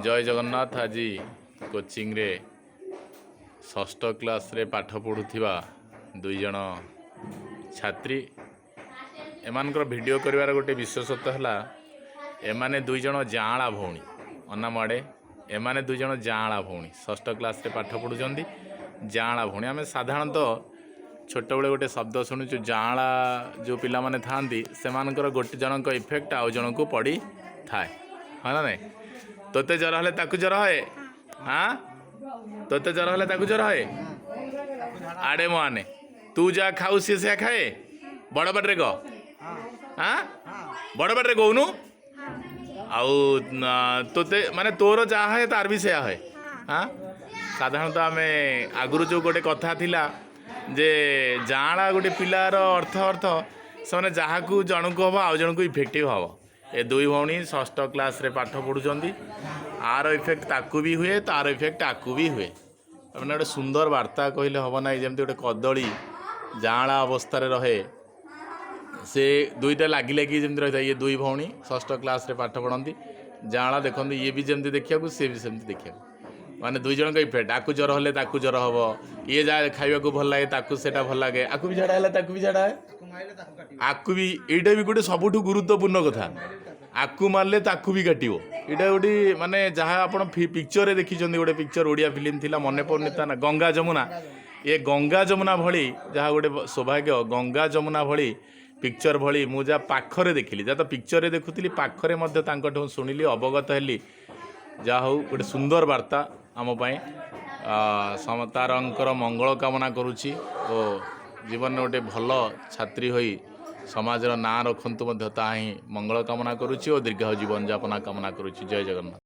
जय जगन्नाथ। आज कोचिंग रे षष्ठ क्लास रे पाठ पढ़ुथिबा दुई जण छात्री एमानकर वीडियो करिवार गोटे विशेषत्व है एमाने दुई जण जाँला भौणी अन्ना मड़े एमाने दुई जण जाँला भौणी षष्ठ क्लास रे पाठ पढ़ुचंदी। जाँला भौणी आम साधारणतः छोट बेले गोटे शब्द शुणुचु जाँला जो पिला माने थांती सेमानकर गोटे जनक इफेक्ट आउ जन को पड़ी थाए है ना नहीं। तोते जर हेले ताकू जर है हाँ तोते जर हेले ताकू जर है आड़े माने तू जा खाऊ सी से खाए बड़ बाटे कह हाँ बड़ बाटे कहूनु आउ तोते माने तोर जहाँ है तार भी से है हाँ। साधारणतः आम आगुरी जो गोटे कथा थिला जे जाँला गोटे पिलार अर्थ अर्थ से जहाँ को जन को हम आउ जन को इफेक्टिव हम ए दुई भौणी षष्ठ क्लास रे पाठ पढ़ुचंदी। आर इफेक्ट ताकू भी हुए तार इफेक्ट आकू भी हुए मैंने गोटे सुंदर वार्ता कहले हम ना जमी गोटे कदली जाँला अवस्था रहे से दुईटा लगी लगी जमी रही है। ये दुई भौणी षष्ठ क्लास रे पाठ पढ़ती जाँला देखते ये भी जमी देखा सी भी सेमती देखा माने दुई जन इफेक्ट आकू जर हेले ताकू जर हम ये जा खाइबा को भल लगे ताकू सेटा भल लगे आकू भी झाड़ा है ताकू भी झाड़ा है आकू भी एटा भी गोटे सबुठु गुरुत्वपूर्ण कथा आकू मारले ताकू भी काटिबो एटा गोटे माने जहाँ आप पिक्चर देखी गोटे पिक्चर ओडिया फिल्म थिला मन पड़नी था ना गंगा जमुना ये गंगा जमुना भली जहाँ गोटे सौभाग्य गंगा जमुना भली पिक्चर भली मु जहाँ पाखरे देखिली जहाँ तो पिक्चर देखुली पाखरे शुणिली अवगत हेली जहाँ हूँ गोटे सुंदर वार्ता आम समतारंकर मंगल कामना करुच्ची और जीवन में गोटे भल छात्री होई समाजर ना रखंतु मध्य ता ही मंगल कामना करुच्ची और दीर्घ जीवन यापना कामना करुच्ची। जय जगन्नाथ।